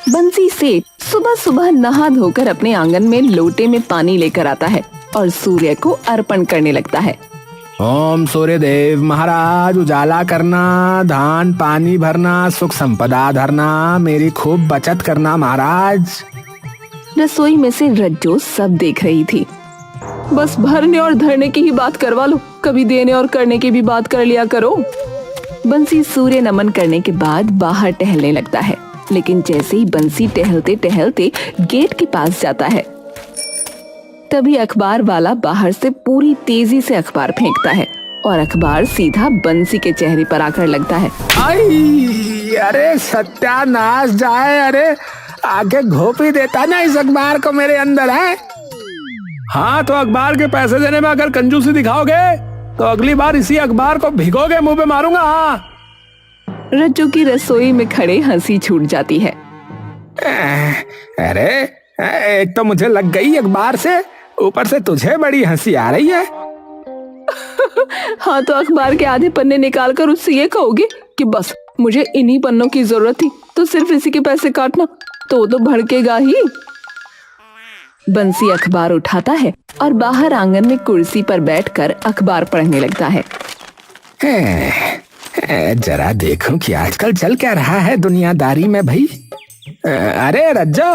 बंसी सेठ सुबह सुबह नहा धोकर अपने आंगन में लोटे में पानी लेकर आता है और सूर्य को अर्पण करने लगता है। ओम सूर्य देव महाराज, उजाला करना, धान पानी भरना, सुख संपदा धरना, मेरी खूब बचत करना महाराज। रसोई में से रज्जो सब देख रही थी। बस भरने और धरने की ही बात करवा लो, कभी देने और करने की भी बात कर लिया करो। बंसी सूर्य नमन करने के बाद बाहर टहलने लगता है, लेकिन जैसे ही बंसी टहलते टहलते गेट के पास जाता है, तभी अखबार वाला बाहर से पूरी तेजी से अखबार फेंकता है और अखबार सीधा बंसी के चेहरे पर आकर लगता है। आई, अरे सत्यानाश जाए, अरे आगे घोपी देता ना इस अखबार को मेरे अंदर है। हाँ तो अखबार के पैसे देने में अगर कंजूसी दिखाओगे तो अगली बार इसी अखबार को भिगोगे मुंह पे मारूंगा। हाँ रज्जू की रसोई में खड़े हंसी छूट जाती है। अरे एक तो मुझे लग गई अखबार से, ऊपर से तुझे बड़ी हंसी आ रही है। हाँ तो अखबार के आधे पन्ने निकाल कर उससे ये कहोगे कि बस मुझे इन्हीं पन्नों की जरूरत थी, तो सिर्फ इसी के पैसे काटना, तो भड़केगा ही। बंसी अखबार उठाता है और बाहर आंगन में कुर्सी पर बैठकर अखबार पढ़ने लगता है। जरा देखूं कि आजकल चल क्या रहा है दुनियादारी में भाई। अरे रज्जो,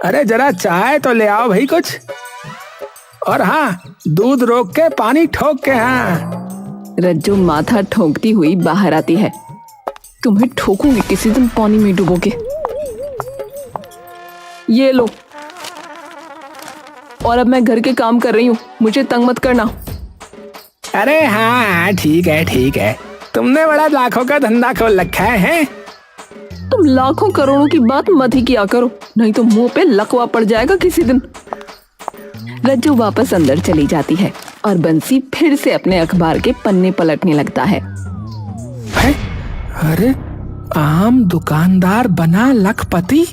अरे जरा चाय तो ले आओ भाई कुछ, और हाँ दूध रोक के पानी ठोक के। हाँ रज्जो माथा ठोंकती हुई बाहर आती है। तुम्हें ठोकूंगी किसी दिन पानी में डुबोगे। ये लो, और अब मैं घर के काम कर रही हूँ, मुझे तंग मत करना। अरे हाँ ठीक है ठीक है, तुमने बड़ा लाखों का धंधा खोल रखा है। तुम लाखों करोड़ों की बात मत ही किया करो, नहीं तो मुंह पे लकवा पड़ जाएगा किसी दिन। रज्जू वापस अंदर चली जाती है और बंसी फिर से अपने अखबार के पन्ने पलटने लगता है। अरे आम दुकानदार बना लखपति,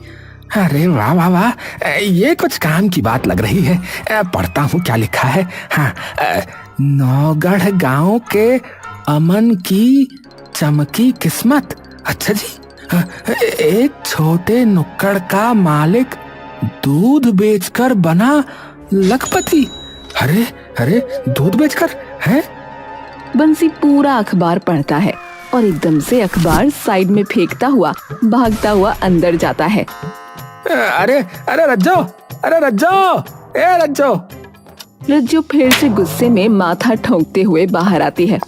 अरे वाह वाह वाह, ये कुछ काम की बात लग रही है। पढ़ता हूँ क्या लिखा है। हाँ, नौगढ़ गांव के अमन की चमकी किस्मत। अच्छा जी, एक छोटे नुक्कड़ का मालिक दूध बेचकर बना लखपति। अरे अरे दूध बेचकर है। बंसी पूरा अखबार पढ़ता है और एकदम से अखबार साइड में फेंकता हुआ भागता हुआ अंदर जाता है। अरे अरे रज्जो, अरे रज्जो, ए रज्जो। रज्जो फिर से गुस्से में माथा ठोंकते हुए बाहर आती है।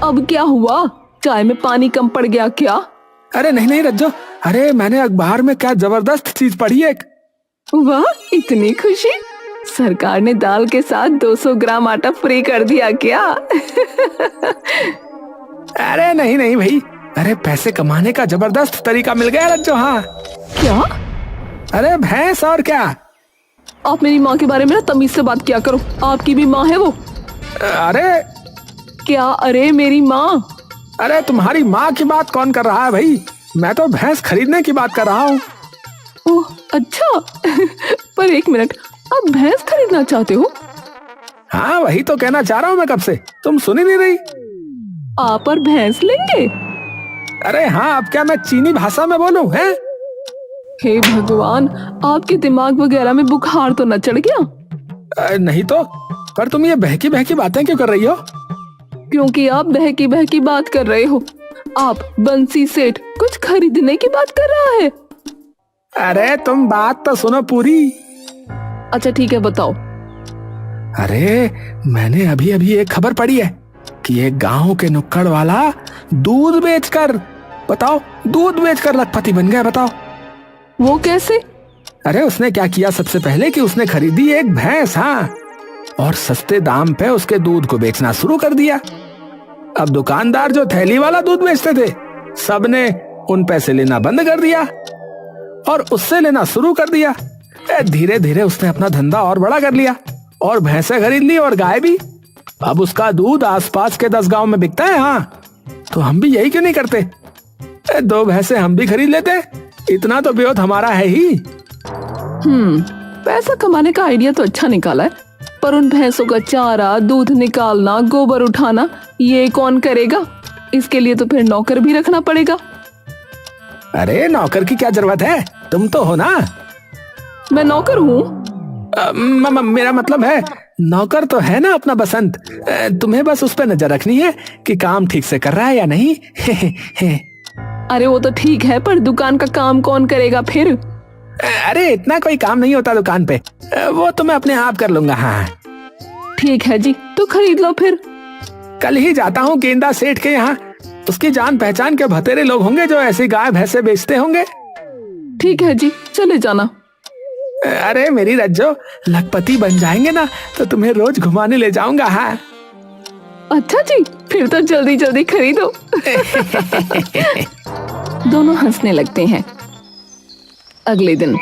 अब क्या हुआ, चाय में पानी कम पड़ गया क्या? अरे नहीं नहीं रज्जो, अरे मैंने अखबार में क्या जबरदस्त चीज पढ़ी है। वाह, इतनी खुशी, सरकार ने दाल के साथ 200 ग्राम आटा फ्री कर दिया क्या? अरे नहीं नहीं भाई, अरे पैसे कमाने का जबरदस्त तरीका मिल गया रज्जो। हाँ क्या? अरे भैंस और क्या। आप मेरी माँ के बारे में ना तमीज से बात किया करो, आपकी भी माँ है वो। अरे क्या? अरे मेरी माँ। अरे तुम्हारी माँ की बात कौन कर रहा है भाई, मैं तो भैंस खरीदने की बात कर रहा हूँ। ओह अच्छा। पर एक मिनट, आप भैंस खरीदना चाहते हो? हाँ वही तो कहना चाह रहा हूँ मैं कब से, तुम सुन ही नहीं रही। आप और भैंस लेंगे? अरे हाँ, अब क्या मैं चीनी भाषा में बोलूं है? हे भगवान, आपके दिमाग वगैरह में बुखार तो न चढ़ गया? नहीं तो, पर तुम ये बहकी बहकी बातें क्यों कर रही हो? क्योंकि आप बहकी बहकी बात कर रहे हो। आप बंसी सेठ कुछ खरीदने की बात कर रहा है। अरे तुम बात तो सुनो पूरी। अच्छा ठीक है, बताओ। अरे मैंने अभी अभी एक खबर पढ़ी है कि एक गांव के नुक्कड़ वाला दूध बेचकर, बताओ, दूध बेचकर लखपति बन गया। बताओ वो कैसे? अरे उसने क्या किया, सबसे पहले कि उसने खरीदी एक भैंस। हाँ, और सस्ते दाम पे उसके दूध को बेचना शुरू कर दिया। अब दुकानदार जो थैली वाला दूध बेचते थे, सबने उन पैसे लेना बंद कर दिया और उससे लेना शुरू कर दिया। धीरे धीरे उसने अपना धंधा और बड़ा कर लिया और भैंसें खरीद ली और गाय भी। अब उसका दूध आसपास के 10 गांव में बिकता है। हाँ, तो हम भी यही क्यों नहीं करते, 2 भैंसें हम भी खरीद लेते, इतना तो ब्योत हमारा है ही। पैसा कमाने का आइडिया तो अच्छा निकाला है, पर उन भैंसों का चारा, दूध निकालना, गोबर उठाना ये कौन करेगा? इसके लिए तो फिर नौकर भी रखना पड़ेगा। अरे नौकर की क्या जरूरत है, तुम तो हो ना। मैं नौकर हूँ? मेरा मतलब है नौकर तो है ना अपना बसंत। तुम्हें बस उस पर नजर रखनी है कि काम ठीक से कर रहा है या नहीं। अरे वो तो ठीक है, पर दुकान का काम कौन करेगा फिर? अरे इतना कोई काम नहीं होता दुकान पे, वो तो मैं अपने आप कर लूंगा। हाँ ठीक है जी, तो खरीद लो फिर। कल ही जाता हूँ गेंदा सेठ के यहाँ, उसकी जान पहचान के भतेरे लोग होंगे जो ऐसी गाय भैंसे बेचते होंगे। ठीक है जी, चले जाना। अरे मेरी रज्जो, लखपति बन जाएंगे ना तो तुम्हें रोज घुमाने ले जाऊंगा। हाँ अच्छा जी, फिर तो जल्दी जल्दी खरीदो। दोनों हंसने लगते हैं। अगले दिन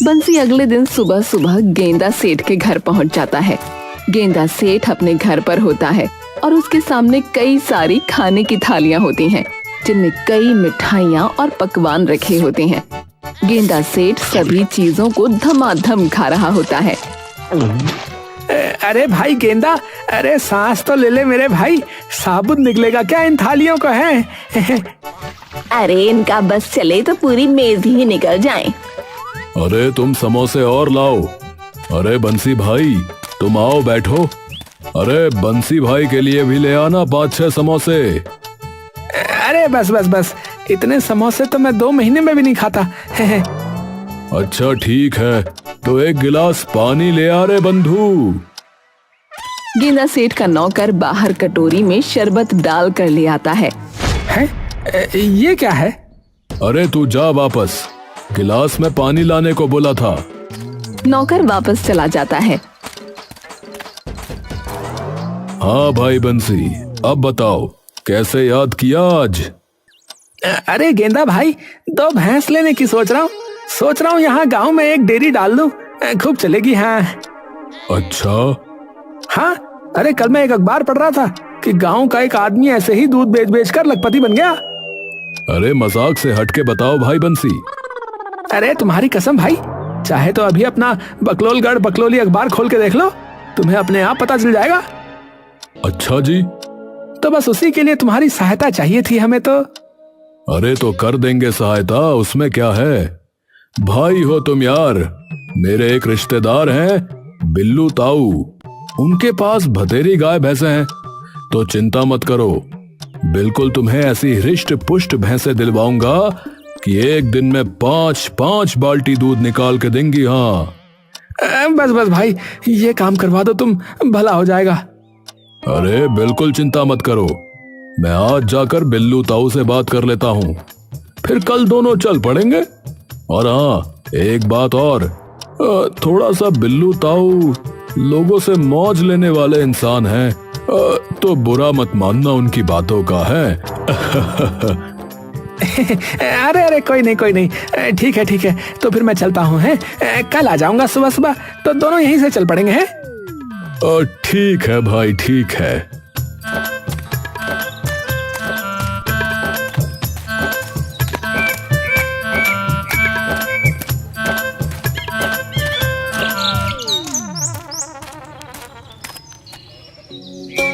बंसी अगले दिन सुबह सुबह गेंदा सेठ के घर पहुंच जाता है। गेंदा सेठ अपने घर पर होता है और उसके सामने कई सारी खाने की थालियां होती हैं, जिनमें कई मिठाइयाँ और पकवान रखे होते हैं। गेंदा सेठ सभी चीजों को धमाधम खा रहा होता है। अरे भाई गेंदा, अरे सांस तो ले ले मेरे भाई, साबुत निकलेगा क्या इन थालियों को है? अरे इनका बस चले तो पूरी मेज ही निकल जाए। अरे तुम समोसे और लाओ। अरे बंसी भाई तुम आओ बैठो। अरे बंसी भाई के लिए भी ले आना 5-6 समोसे। अरे बस बस बस, इतने समोसे तो मैं 2 महीने में भी नहीं खाता। अच्छा ठीक है, तो एक गिलास पानी ले आ रे बंधु। गेंदा सेठ का नौकर बाहर कटोरी में शरबत डाल कर ले आता है। ये क्या है? अरे तू जा वापस, गिलास में पानी लाने को बोला था। नौकर वापस चला जाता है। हाँ भाई बंसी, अब बताओ कैसे याद किया आज? अरे गेंदा भाई, 2 भैंस लेने की सोच रहा हूँ यहाँ गांव में एक डेयरी डाल दूं, खूब चलेगी। हाँ अच्छा। हाँ, अरे कल मैं एक अखबार पढ़ रहा था कि गांव का एक आदमी ऐसे ही दूध बेच बेच कर लखपति बन गया। अरे मजाक से हटके बताओ भाई बंसी। अरे तुम्हारी कसम भाई, चाहे तो अभी अपना बकलोलगढ़ बकलोली अखबार खोल के देख लो, तुम्हें अपने आप पता चल जाएगा। अच्छा जी। तो बस उसी के लिए तुम्हारी सहायता चाहिए थी हमें तो। अरे तो कर देंगे सहायता, उसमें क्या है। भाई हो तुम यार। मेरे एक रिश्तेदार हैं बिल्लू ताऊ, उनके पास भतेरी गाय भैंसे हैं, तो चिंता मत करो, बिल्कुल तुम्हें ऐसी हृष्ट पुष्ट भैंसे दिलवाऊंगा कि एक दिन में 5-5 बाल्टी दूध निकाल के देंगी। हाँ बस बस भाई, ये काम करवा दो तुम, भला हो जाएगा। अरे बिल्कुल चिंता मत करो, मैं आज जाकर बिल्लू ताऊ से बात कर लेता हूँ, फिर कल दोनों चल पड़ेंगे। और हाँ एक बात और, थोड़ा सा बिल्लू ताऊ लोगों से मौज लेने वाले इंसान हैं, तो बुरा मत मानना उनकी बातों का है। अरे अरे कोई नहीं, ठीक है, तो फिर मैं चलता हूँ। कल आ जाऊंगा सुबह सुबह, तो दोनों यहीं से चल पड़ेंगे। हैं ठीक है भाई, ठीक है।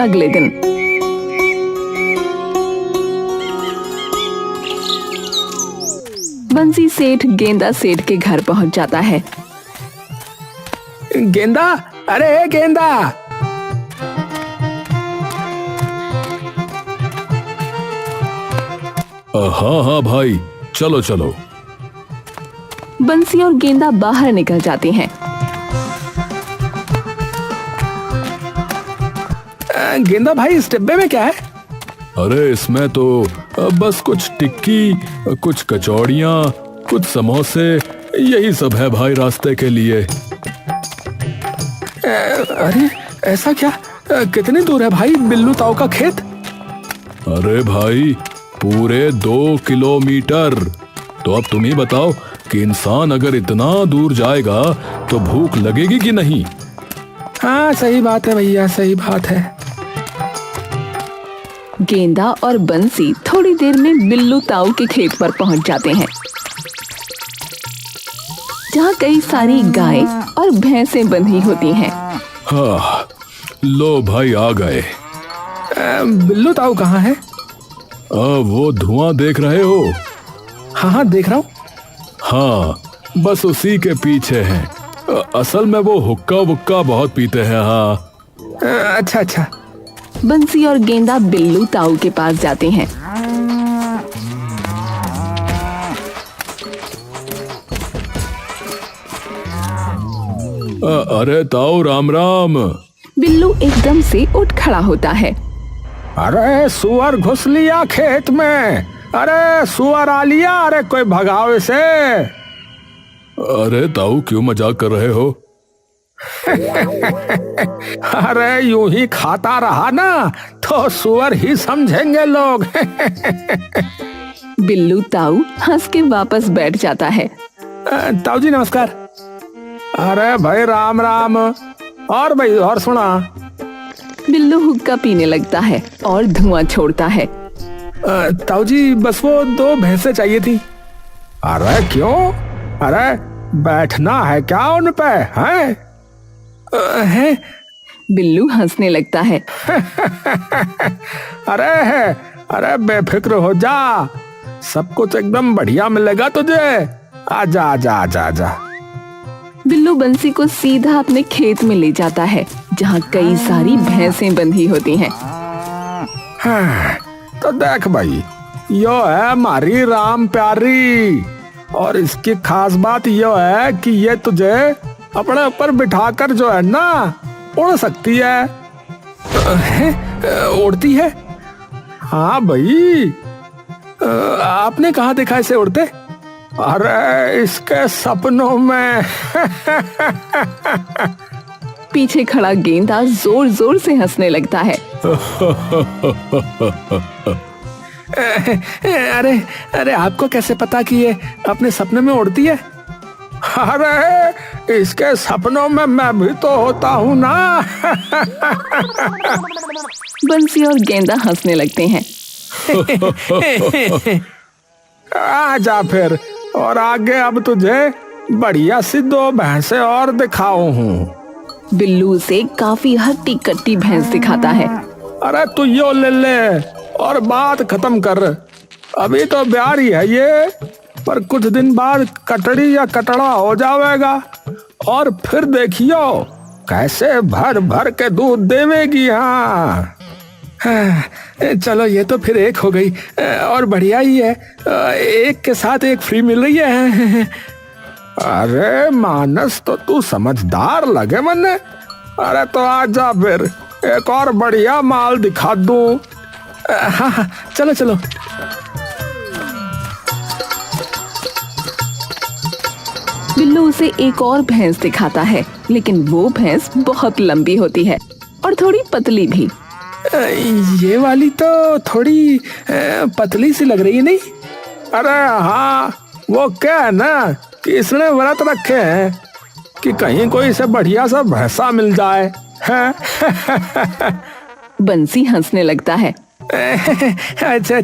अगले दिन बंसी सेठ गेंदा सेठ के घर पहुंच जाता है। गेंदा, अरे गेंदा। हाँ हाँ भाई, चलो चलो। बंसी और गेंदा बाहर निकल जाते हैं। गेंदा भाई, इस डिब्बे में क्या है? अरे इसमें तो बस कुछ टिक्की, कुछ कचौड़ियाँ, कुछ समोसे, यही सब है भाई रास्ते के लिए। अरे ऐसा क्या? कितनी दूर है भाई बिल्लू ताऊ का खेत? अरे भाई पूरे 2 किलोमीटर। तो अब तुम ही बताओ कि इंसान अगर इतना दूर जाएगा तो भूख लगेगी कि नहीं? हाँ सही बात है भैया, सही बात है। गेंदा और बंसी थोड़ी देर में बिल्लू ताऊ के खेत पर पहुंच जाते हैं, जहाँ कई सारी गायें और भैंसें बंधी होती हैं। हाँ, लो भाई आ गए। बिल्लू ताऊ कहाँ है? वो धुआं देख रहे हो? हाँ देख रहा हूँ। हाँ, बस उसी के पीछे हैं। असल में वो हुक्का वुक्का बहुत पीते हैं। हाँ। अच्छा। बंसी और गेंदा बिल्लू ताऊ के पास जाते हैं। अरे ताऊ राम राम। बिल्लू एकदम से उठ खड़ा होता है। अरे सुअर घुस लिया खेत में, अरे सुअर आ लिया, अरे कोई भगाओ इसे। अरे ताऊ क्यों मजाक कर रहे हो? अरे यूं ही खाता रहा ना तो सुअर ही समझेंगे लोग। बिल्लू ताऊ हंस के वापस बैठ जाता है। ताऊ जी नमस्कार। अरे भाई राम राम। और भाई और सुना। बिल्लू हुक्का पीने लगता है और धुआं छोड़ता है। ताऊ जी बस वो 2 भैंसें चाहिए थी। अरे क्यों? अरे बैठना है क्या उन पे? हैं? बिल्लू हंसने लगता है। अरे बेफिक्र हो जा, सब कुछ एकदम बढ़िया मिलेगा तुझे। आजा आजा आजा आजा। बिल्लू बंसी को सीधा अपने खेत में ले जाता है, जहाँ कई सारी भैंसें बंधी होती हैं। हाँ, तो देख भाई, यो है हमारी राम प्यारी, और इसकी खास बात यो है कि ये तुझे अपने ऊपर बिठाकर जो है ना उड़ सकती है। उड़ती है? हाँ भाई। आपने कहाँ देखा इसे उड़ते? अरे इसके सपनों में। पीछे खड़ा गेंदा जोर जोर से हंसने लगता है। अरे आपको कैसे पता कि ये अपने सपने में उड़ती है? अरे इसके सपनों में मैं भी तो होता हूँ ना। बंसी और गेंदा हंसने लगते हैं। आजा फिर, और आगे अब तुझे बढ़िया सी 2 भैंसें और दिखाऊं हूँ। बिल्लू उसे काफी हट्टी कट्टी भैंस दिखाता है। अरे तू यो ले और बात खत्म कर। अभी तो ब्यारी है ये, पर कुछ दिन बाद कटड़ी या कटड़ा हो जाएगा, और फिर देखियो कैसे भर भर के दूध देवेगी। हाँ, चलो ये तो फिर एक हो गई, और बढ़िया ही है, एक के साथ एक फ्री मिल रही है। अरे मानस तो तू समझदार लगे मन्ने। अरे तो आजा फिर, एक और बढ़िया माल दिखा दूं। हाँ, चलो। बिल्लू उसे एक और भैंस दिखाता है, लेकिन वो भैंस बहुत लंबी होती है और थोड़ी पतली भी। ये वाली तो थोड़ी पतली सी लग रही है, नहीं? अरे हाँ, वो क्या है ना कि इसने व्रत रखे हैं कि कहीं कोई से बढ़िया सा भैंसा मिल जाए। बंसी हंसने लगता है। अच्छा।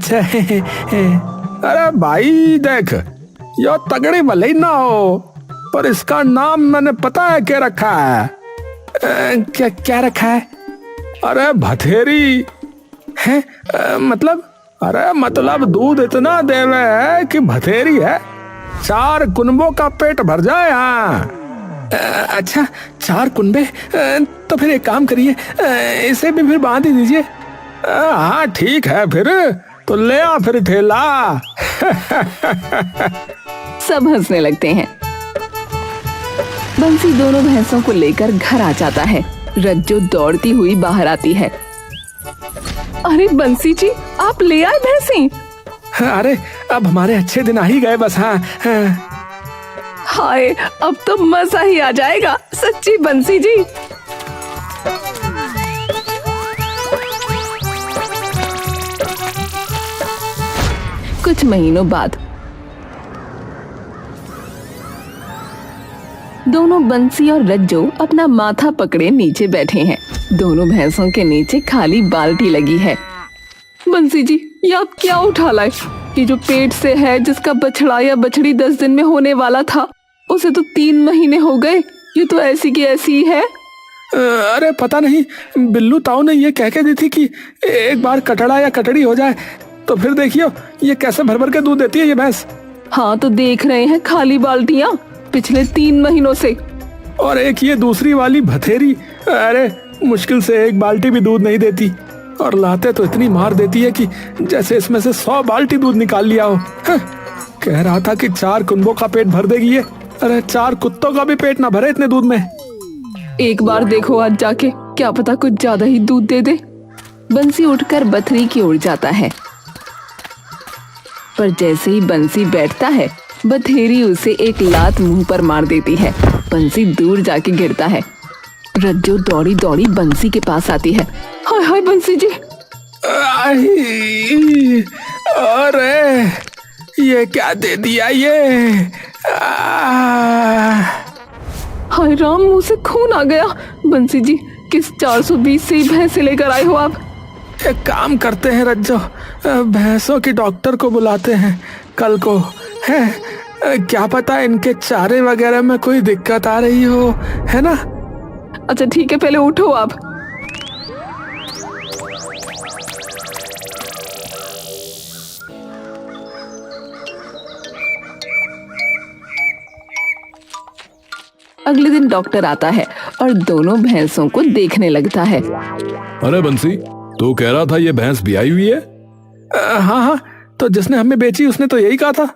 अरे भाई देख, यो तगड़ी भले ही ना हो, पर इसका नाम मैंने पता है क्या रखा है। क्या रखा है? अरे भथेरी है। मतलब? अरे मतलब दूध इतना देवे है कि भथेरी है, 4 कुनबों का पेट भर जाए। हाँ। अच्छा 4 कुनबे? तो फिर एक काम करिए, इसे भी फिर बांध ही दीजिए। हाँ ठीक है, फिर तो ले आ फिर ठेला। सब हंसने लगते हैं। बंसी दोनों भैंसों को लेकर घर आ जाता है। रज्जो दौड़ती हुई बाहर आती है। अरे बंसी जी, आप ले आए भैंसें? अरे अब हमारे अच्छे दिन आ ही गए बस। हाँ। हाय, अब तो मजा ही आ जाएगा सच्ची बंसी जी। कुछ महीनों बाद दोनों बंसी और रज्जो अपना माथा पकड़े नीचे बैठे हैं। दोनों भैंसों के नीचे खाली बाल्टी लगी है। बंसी जी, ये आप क्या उठा लाए? ये जो पेट से है, जिसका बछड़ा या बछड़ी 10 दिन में होने वाला था, उसे तो 3 महीने हो गए। ये तो ऐसी की ऐसी ही है। अरे पता नहीं, बिल्लू ताऊ ने ये कह के दी थी कि एक बार कटड़ा या कटड़ी हो जाए तो फिर देखियो ये कैसे भर भर के दूध देती है ये भैंस। हाँ तो देख रहे हैं खाली बाल्टियां पिछले 3 महीनों से। और एक ये दूसरी वाली भथेरी, अरे मुश्किल से एक बाल्टी भी दूध नहीं देती और लाते तो इतनी मार देती है कि जैसे इसमें से 100 बाल्टी दूध निकाल लिया हो। कह रहा था कि 4 कुंबों का पेट भर देगी ये। अरे 4 कुत्तों का भी पेट ना भरे इतने दूध में। एक बार देखो आज जाके, क्या पता कुछ ज्यादा ही दूध दे दे। बंसी उठकर बथरी की ओर जाता है, पर जैसे ही बंसी बैठता है, बथेरी उसे एक लात मुंह पर मार देती है। बंसी दूर जाके गिरता है। रज्जो दौड़ी दौड़ी बंसी के पास आती है। हाय हाय बंसी जी, अरे ये क्या दे दिया ये? हाय राम, मुंह से खून आ गया। बंसी जी, किस 420 से ही भैंसे लेकर आए हो आप? एक काम करते हैं रज्जो, भैंसों की डॉक्टर को बुलाते हैं कल को। है क्या पता इनके चारे वगैरह में कोई दिक्कत आ रही हो, है ना? अच्छा ठीक है, पहले उठो आप। अगले दिन डॉक्टर आता है और दोनों भैंसों को देखने लगता है। अरे बंसी, तू कह रहा था ये भैंस ब्याई हुई है? हाँ हाँ, तो जिसने हमें बेची उसने तो यही कहा था।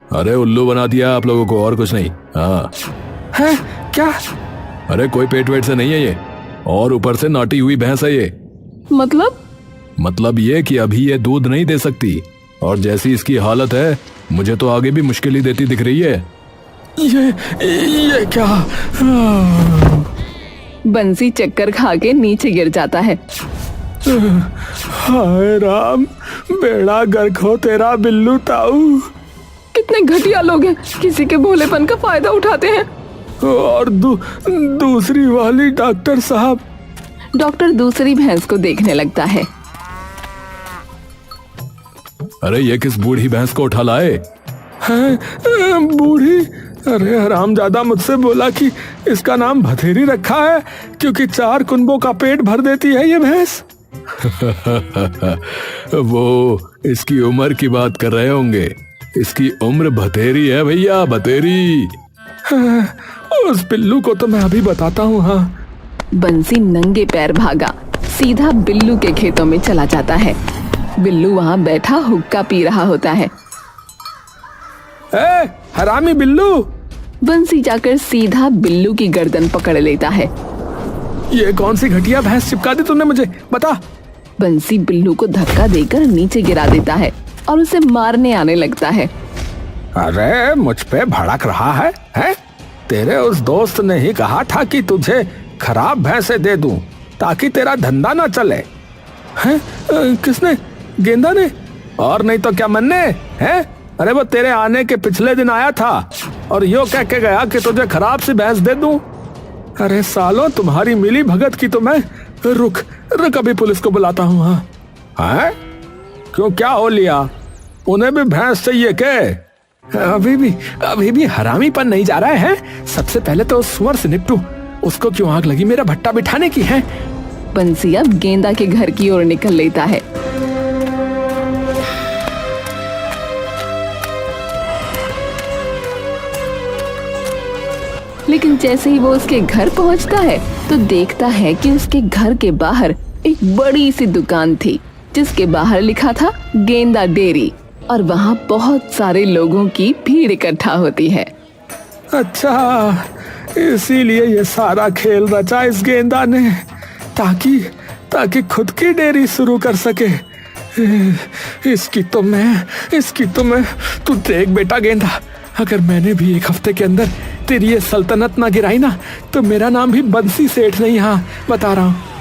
अरे उल्लू बना दिया आप लोगों को, और कुछ नहीं। हाँ है क्या? अरे कोई पेट वेट से नहीं है ये, और ऊपर से नाटी हुई भैंस है ये। मतलब ये कि अभी ये दूध नहीं दे सकती, और जैसी इसकी हालत है मुझे तो आगे भी मुश्किल ही देती दिख रही है। ये क्या? बंसी चक्कर खा के नीचे गिर जाता है। हाय राम, बेड़ा गर्क हो तेरा बिल्लू ताऊ। कितने घटिया लोग हैं, किसी के भोलेपन का फायदा उठाते हैं। और दूसरी वाली डॉक्टर साहब। डॉक्टर दूसरी भैंस को देखने लगता है। अरे ये किस बूढ़ी भैंस को उठा लाए? हैं बूढ़ी? अरे हरामजादा मुझसे बोला कि इसका नाम भथेरी रखा है क्योंकि 4 कुंबों का पेट भर देती है ये भैंस। वो इसकी उम्र की बात कर रहे होंगे। इसकी उम्र भथेरी है भैया, भथेरी। उस बिल्लू को तो मैं अभी बताता हूँ। हाँ। बंसी नंगे पैर भागा, सीधा बिल्लू के खेतों में चला जाता है। बिल्लू वहाँ बैठा हुक्का पी रहा होता है। ए, हरामी बिल्लू! बंसी जाकर सीधा बिल्लू की गर्दन पकड़ लेता है। ये कौन सी घटिया भैंस चिपका दी तुमने मुझे, बता। बंसी बिल्लू को धक्का देकर नीचे गिरा देता है और उसे मारने आने लगता है। अरे मुझ पे भड़क रहा है? तेरे उस दोस्त ने ही कहा था कि तुझे खराब भैंसे दे दूं ताकि तेरा धंधा ना चले। हैं? किसने? गेंदा ने? और नहीं तो क्या मन्ने? हैं? अरे वो तेरे आने के पिछले दिन आया था और यो कह के गया कि तुझे खराब सी भैंस दे दूं। अरे सालों, तुम्हारी मिली भगत की तो मैं रुक अभी पुलिस को बुलाता हूँ। हाँ क्यों, क्या हो लिया? उन्हें भी भैंस चाहिए क्या? अभी भी हरामी पर नहीं जा रहा है। सबसे पहले तो उस सुअर से निपटू। उसको क्यों आग लगी मेरा भट्टा बिठाने की? है बंसी अब गेंदा के घर की ओर निकल लेता है। लेकिन जैसे ही वो उसके घर पहुंचता है तो देखता है कि उसके घर के बाहर एक बड़ी सी दुकान थी जिसके बाहर लिखा था गेंदा डेयरी, और वहाँ बहुत सारे लोगों की भीड़ इकट्ठा होती है। अच्छा, इसीलिए ये सारा खेल रचा इस गेंदा ने, ताकि खुद की डेयरी शुरू कर सके। इसकी तो मैं तू देख बेटा गेंदा, अगर मैंने भी 1 हफ्ते के अंदर तेरी ये सल्तनत ना गिराई ना तो मेरा नाम भी बंसी सेठ नहीं। हाँ बता रहा हूँ।